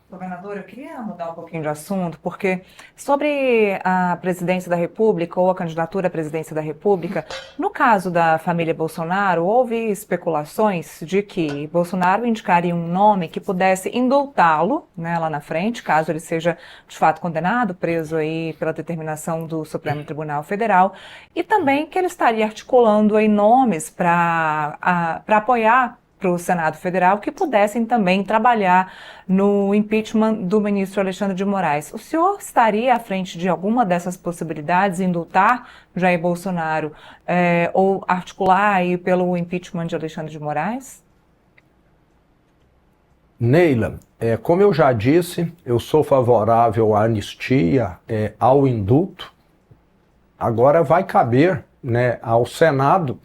Governador, eu queria mudar um pouquinho de assunto, porque sobre a presidência da República ou a candidatura à presidência da República, no caso da família Bolsonaro, houve especulações de que Bolsonaro indicaria um nome que pudesse indultá-lo, né, lá na frente, caso ele seja de fato condenado, preso aí pela determinação do Supremo Tribunal Federal, e também que ele estaria articulando aí nomes para apoiar para o Senado Federal que pudessem também trabalhar no impeachment do ministro Alexandre de Moraes. O senhor estaria à frente de alguma dessas possibilidades, indultar Jair Bolsonaro ou articular aí pelo impeachment de Alexandre de Moraes? Neila, como eu já disse, eu sou favorável à anistia, ao indulto. Agora vai caber, né, ao Senado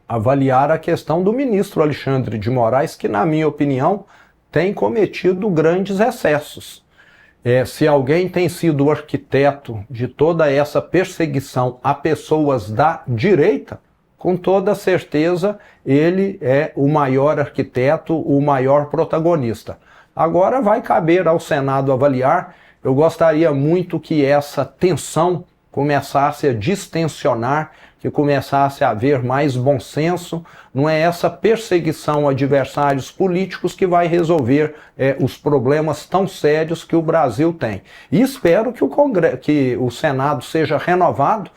avaliar a questão do ministro Alexandre de Moraes, que, na minha opinião, tem cometido grandes excessos. Se alguém tem sido o arquiteto de toda essa perseguição a pessoas da direita, com toda certeza ele é o maior arquiteto, o maior protagonista. Agora vai caber ao Senado avaliar. Eu gostaria muito que essa tensão começasse a distensionar, que começasse a haver mais bom senso. Não é essa perseguição a adversários políticos que vai resolver os problemas tão sérios que o Brasil tem. E espero que o Senado seja renovado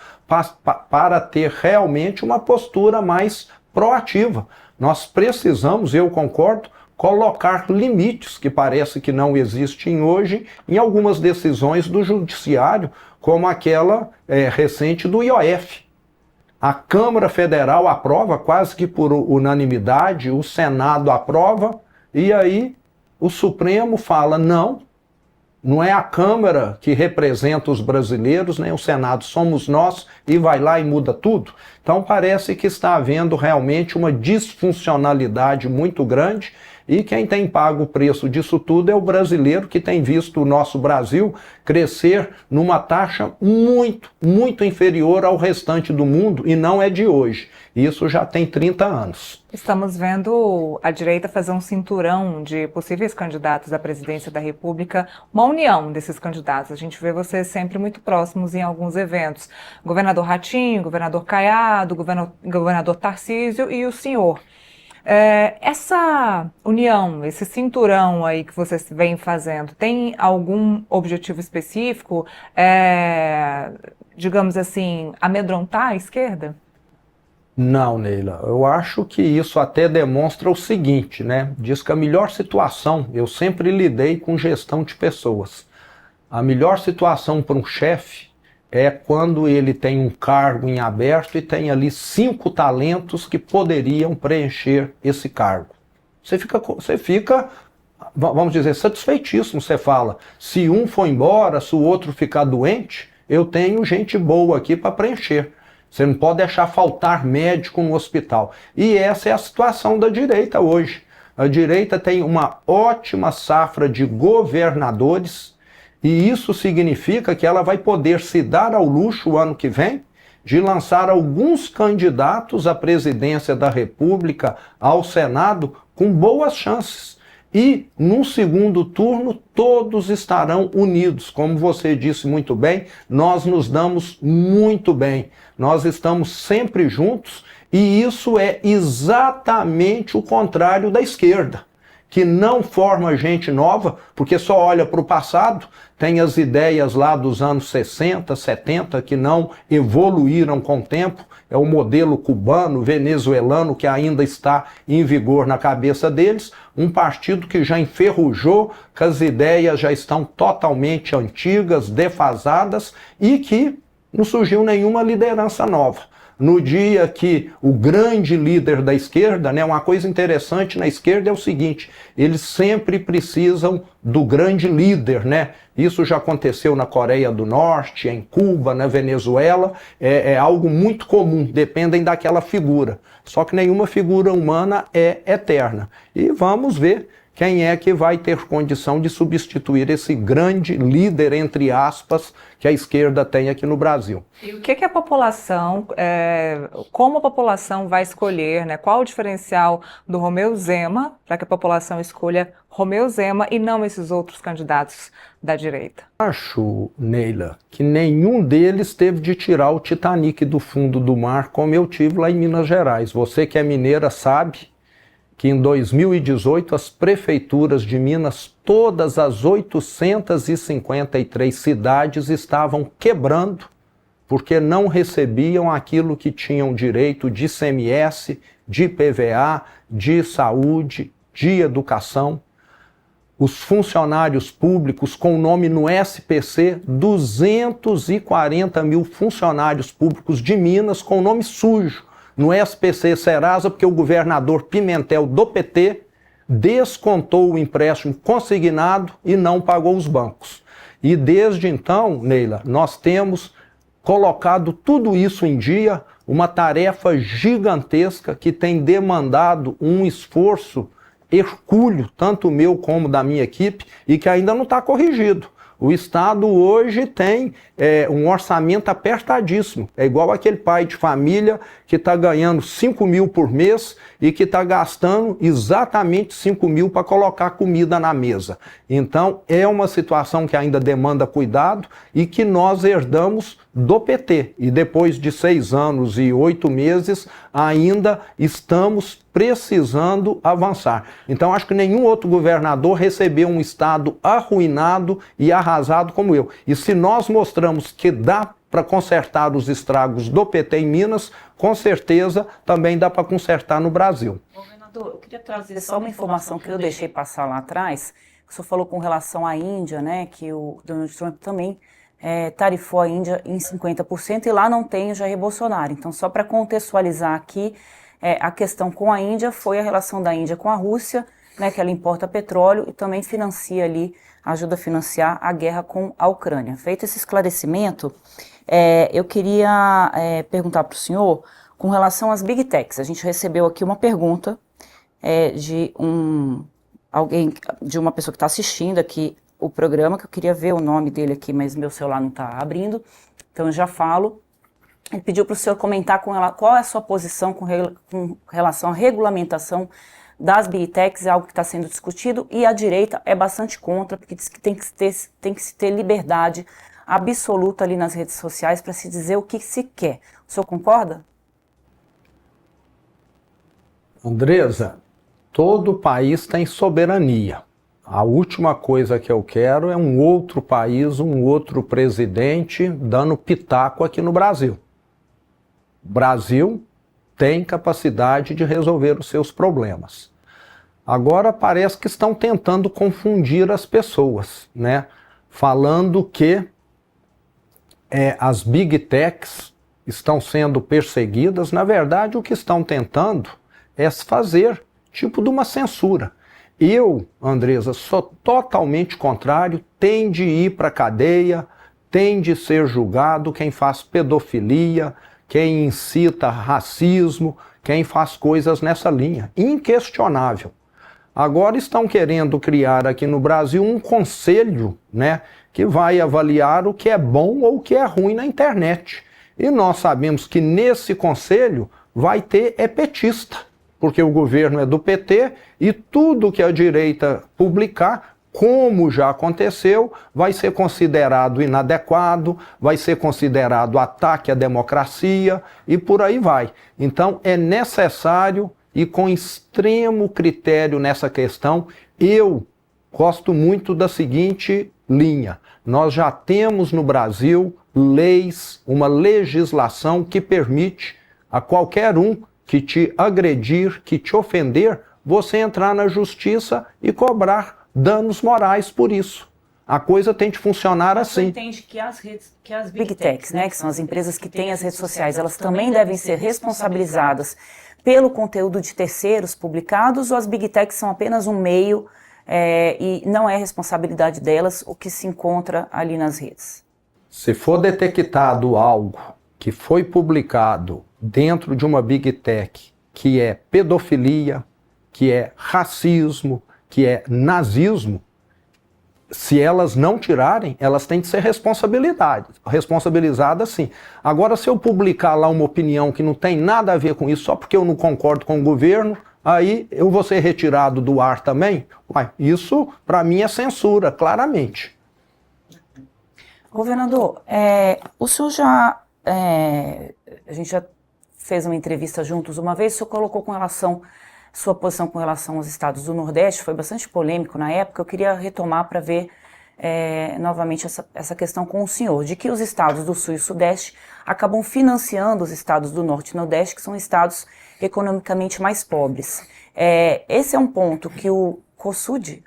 para ter realmente uma postura mais proativa. Nós precisamos, eu concordo, colocar limites, que parece que não existem hoje, em algumas decisões do Judiciário, como aquela recente do IOF. A Câmara Federal aprova quase que por unanimidade, o Senado aprova, e aí o Supremo fala não. Não é a Câmara que representa os brasileiros, nem o Senado, somos nós, e vai lá e muda tudo. Então parece que está havendo realmente uma disfuncionalidade muito grande, e quem tem pago o preço disso tudo é o brasileiro, que tem visto o nosso Brasil crescer numa taxa muito, muito inferior ao restante do mundo, e não é de hoje. Isso já tem 30 anos. Estamos vendo a direita fazer um cinturão de possíveis candidatos à presidência da República, uma união desses candidatos. A gente vê vocês sempre muito próximos em alguns eventos. Governador Ratinho, governador Caiado, governador Tarcísio e o senhor. Essa união, esse cinturão aí que vocês vêm fazendo, tem algum objetivo específico? Digamos assim, amedrontar a esquerda? Não, Neila, eu acho que isso até demonstra o seguinte, né? Diz que a melhor situação, eu sempre lidei com gestão de pessoas. A melhor situação para um chefe é quando ele tem um cargo em aberto e tem ali 5 talentos que poderiam preencher esse cargo. Você fica, vamos dizer, satisfeitíssimo. Você fala, se um for embora, se o outro ficar doente, eu tenho gente boa aqui para preencher. Você não pode deixar faltar médico no hospital. E essa é a situação da direita hoje. A direita tem uma ótima safra de governadores, e isso significa que ela vai poder se dar ao luxo o ano que vem de lançar alguns candidatos à presidência da República, ao Senado, com boas chances. E no segundo turno todos estarão unidos. Como você disse muito bem, nós nos damos muito bem. Nós estamos sempre juntos, e isso é exatamente o contrário da esquerda, que não forma gente nova, porque só olha para o passado, tem as ideias lá dos anos 60, 70, que não evoluíram com o tempo, é o modelo cubano, venezuelano, que ainda está em vigor na cabeça deles, um partido que já enferrujou, que as ideias já estão totalmente antigas, defasadas, e que não surgiu nenhuma liderança nova. No dia que o grande líder da esquerda, né, uma coisa interessante na esquerda é o seguinte, eles sempre precisam do grande líder, né? Isso já aconteceu na Coreia do Norte, em Cuba, na Venezuela, é algo muito comum, dependem daquela figura. Só que nenhuma figura humana é eterna. E vamos ver quem é que vai ter condição de substituir esse grande líder, entre aspas, que a esquerda tem aqui no Brasil. E o que a população, como a população vai escolher, né? Qual o diferencial do Romeu Zema para que a população escolha Romeu Zema e não esses outros candidatos da direita? Acho, Neila, que nenhum deles teve de tirar o Titanic do fundo do mar, como eu tive lá em Minas Gerais. Você que é mineira sabe que em 2018 as prefeituras de Minas, todas as 853 cidades estavam quebrando porque não recebiam aquilo que tinham direito de ICMS, de IPVA, de saúde, de educação. Os funcionários públicos com o nome no SPC, 240 mil funcionários públicos de Minas com o nome sujo no SPC Serasa, porque o governador Pimentel do PT descontou o empréstimo consignado e não pagou os bancos. E desde então, Neila, nós temos colocado tudo isso em dia, uma tarefa gigantesca que tem demandado um esforço hercúleo, tanto meu como da minha equipe, e que ainda não está corrigido. O Estado hoje tem um orçamento apertadíssimo. É igual aquele pai de família que está ganhando 5 mil por mês e que está gastando exatamente 5 mil para colocar comida na mesa. Então é uma situação que ainda demanda cuidado e que nós herdamos do PT. E depois de 6 anos e 8 meses ainda estamos precisando avançar. Então acho que nenhum outro governador recebeu um Estado arruinado e arrasado como eu. E se nós mostramos que dá para consertar os estragos do PT em Minas, com certeza também dá para consertar no Brasil. Governador, eu queria trazer só uma informação que eu deixei passar lá atrás. O senhor falou com relação à Índia, né, que o Donald Trump também tarifou a Índia em 50% e lá não tem o Jair Bolsonaro. Então, só para contextualizar aqui, a questão com a Índia foi a relação da Índia com a Rússia, né, que ela importa petróleo e também financia ali, ajuda a financiar a guerra com a Ucrânia. Feito esse esclarecimento, eu queria perguntar para o senhor com relação às Big Techs. A gente recebeu aqui uma pergunta de uma pessoa que está assistindo aqui o programa, que eu queria ver o nome dele aqui, mas meu celular não está abrindo, então eu já falo. Ele pediu para o senhor comentar qual é a sua posição com relação à regulamentação das Big Techs, é algo que está sendo discutido, e a direita é bastante contra, porque diz que tem que se ter liberdade absoluta ali nas redes sociais para se dizer o que se quer. O senhor concorda? Andresa, todo país tem soberania. A última coisa que eu quero é um outro país, um outro presidente dando pitaco aqui no Brasil. O Brasil tem capacidade de resolver os seus problemas. Agora parece que estão tentando confundir as pessoas, né? Falando que as Big Techs estão sendo perseguidas. Na verdade, o que estão tentando é fazer tipo de uma censura. Eu, Andresa, sou totalmente contrário, tem de ir para a cadeia, tem de ser julgado quem faz pedofilia, quem incita racismo, quem faz coisas nessa linha. Inquestionável. Agora estão querendo criar aqui no Brasil um conselho, né, que vai avaliar o que é bom ou o que é ruim na internet. E nós sabemos que nesse conselho vai ter petista, porque o governo é do PT e tudo que a direita publicar, como já aconteceu, vai ser considerado inadequado, vai ser considerado ataque à democracia e por aí vai. Então é necessário e com extremo critério nessa questão. Eu gosto muito da seguinte linha: nós já temos no Brasil leis, uma legislação que permite a qualquer um que te agredir, que te ofender, você entrar na justiça e cobrar danos morais por isso. A coisa tem de funcionar assim. Você entende que as Big Techs, né, que são as empresas que têm as redes sociais, elas também devem ser responsabilizadas pelo conteúdo de terceiros publicados, ou as Big Techs são apenas um meio e não é responsabilidade delas o que se encontra ali nas redes? Se for detectado algo que foi publicado dentro de uma Big Tech, que é pedofilia, que é racismo, que é nazismo, se elas não tirarem, elas têm que ser responsabilizadas sim. Agora, se eu publicar lá uma opinião que não tem nada a ver com isso, só porque eu não concordo com o governo, aí eu vou ser retirado do ar também? Ué, isso, para mim, é censura, claramente. Governador, o senhor a gente já fez uma entrevista juntos uma vez, o senhor colocou sua posição com relação aos estados do Nordeste, foi bastante polêmico na época. Eu queria retomar para ver novamente essa questão com o senhor, de que os estados do Sul e Sudeste acabam financiando os estados do Norte e Nordeste, que são estados economicamente mais pobres. Esse é um ponto que o COSUD,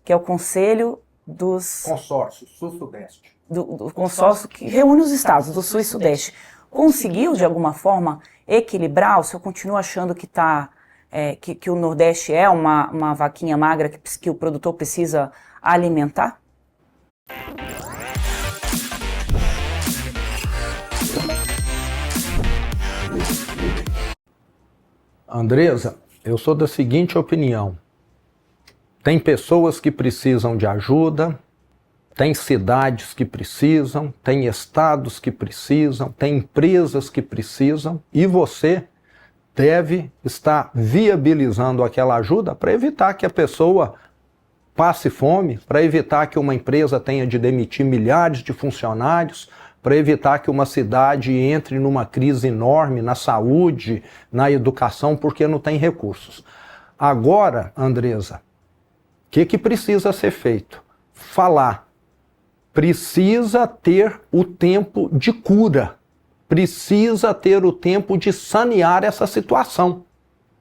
que é o Conselho dos... Consórcio Sul-Sudeste. Do consórcio que reúne os estados do Sul e Sudeste, conseguiu de alguma forma equilibrar? O senhor continua achando que que o Nordeste é uma vaquinha magra que o produtor precisa alimentar? Andresa, eu sou da seguinte opinião: tem pessoas que precisam de ajuda, tem cidades que precisam, tem estados que precisam, tem empresas que precisam, e você deve estar viabilizando aquela ajuda para evitar que a pessoa passe fome, para evitar que uma empresa tenha de demitir milhares de funcionários, para evitar que uma cidade entre numa crise enorme na saúde, na educação, porque não tem recursos. Agora, Andresa, o que precisa ser feito? Falar. Precisa ter o tempo de cura. Precisa ter o tempo de sanear essa situação.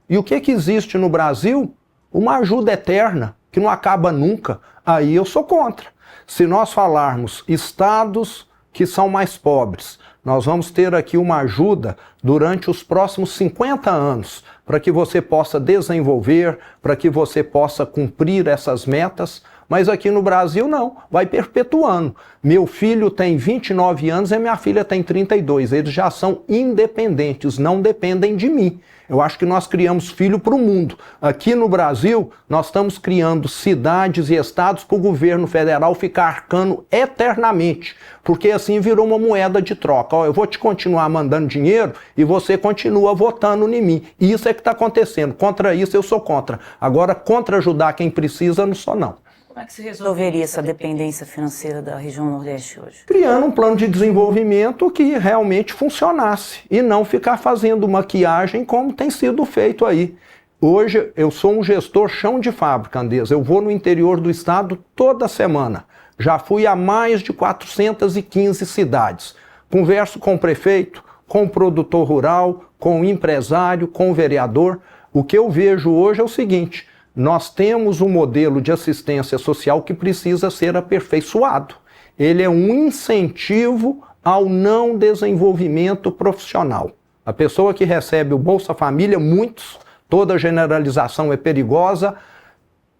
E o que existe no Brasil? Uma ajuda eterna, que não acaba nunca. Aí eu sou contra. Se nós falarmos estados que são mais pobres. Nós vamos ter aqui uma ajuda durante os próximos 50 anos, para que você possa desenvolver, para que você possa cumprir essas metas. Mas aqui no Brasil não, vai perpetuando. Meu filho tem 29 anos e minha filha tem 32. Eles já são independentes, não dependem de mim. Eu acho que nós criamos filho para o mundo. Aqui no Brasil, nós estamos criando cidades e estados para o governo federal ficar arcando eternamente, porque assim virou uma moeda de troca. Ó, eu vou te continuar mandando dinheiro e você continua votando em mim. Isso é que está acontecendo. Contra isso eu sou contra. Agora, contra ajudar quem precisa, eu não sou não. Como é que se resolveria essa dependência financeira da região Nordeste hoje? Criando um plano de desenvolvimento que realmente funcionasse e não ficar fazendo maquiagem como tem sido feito aí. Hoje eu sou um gestor chão de fábrica, Andresa. Eu vou no interior do estado toda semana. Já fui a mais de 415 cidades. Converso com o prefeito, com o produtor rural, com o empresário, com o vereador. O que eu vejo hoje é o seguinte: nós temos um modelo de assistência social que precisa ser aperfeiçoado. Ele é um incentivo ao não desenvolvimento profissional. A pessoa que recebe o Bolsa Família, muitos, toda generalização é perigosa,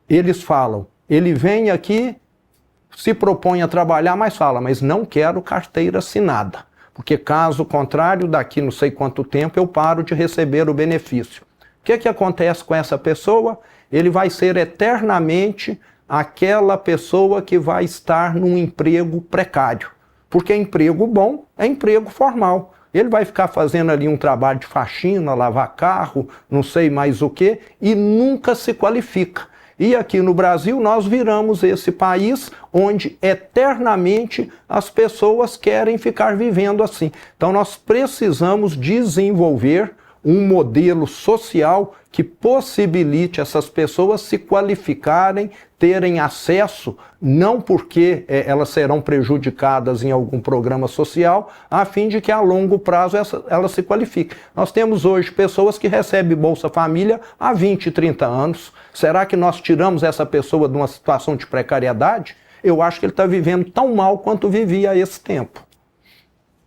eles falam, ele vem aqui, se propõe a trabalhar, mas fala, mas não quero carteira assinada, porque caso contrário, daqui não sei quanto tempo eu paro de receber o benefício. O que acontece com essa pessoa? Ele vai ser eternamente aquela pessoa que vai estar num emprego precário. Porque emprego bom é emprego formal. Ele vai ficar fazendo ali um trabalho de faxina, lavar carro, não sei mais o que, e nunca se qualifica. E aqui no Brasil nós viramos esse país onde eternamente as pessoas querem ficar vivendo assim. Então nós precisamos desenvolver um modelo social que possibilite essas pessoas se qualificarem, terem acesso, não porque elas serão prejudicadas em algum programa social, a fim de que a longo prazo elas se qualifiquem. Nós temos hoje pessoas que recebem Bolsa Família há 20, 30 anos. Será que nós tiramos essa pessoa de uma situação de precariedade? Eu acho que ele está vivendo tão mal quanto vivia há esse tempo.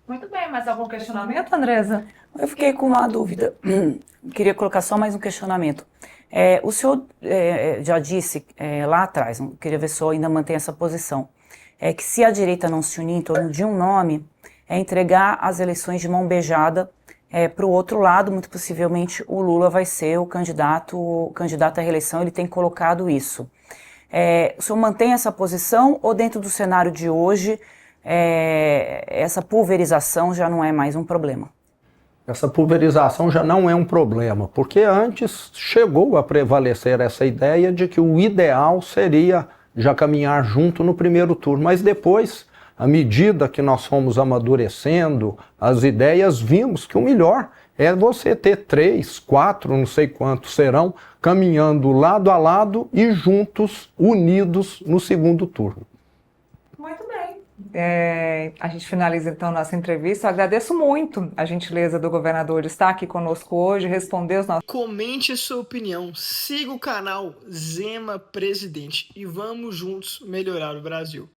Muito bem, mais algum questionamento, Andresa? Eu fiquei com uma dúvida. Queria colocar só mais um questionamento. O senhor já disse lá atrás, queria ver se o senhor ainda mantém essa posição, que se a direita não se unir em torno de um nome, é entregar as eleições de mão beijada para o outro lado. Muito possivelmente o Lula vai ser o candidato à reeleição, ele tem colocado isso. O senhor mantém essa posição ou dentro do cenário de hoje essa pulverização já não é mais um problema? Essa pulverização já não é um problema, porque antes chegou a prevalecer essa ideia de que o ideal seria já caminhar junto no primeiro turno, mas depois, à medida que nós fomos amadurecendo as ideias, vimos que o melhor é você ter 3, 4, não sei quantos serão, caminhando lado a lado e juntos, unidos no segundo turno. Muito bem. A gente finaliza então nossa entrevista. Eu agradeço muito a gentileza do governador de estar aqui conosco hoje, responder os nossos... Comente sua opinião, siga o canal Zema Presidente e vamos juntos melhorar o Brasil.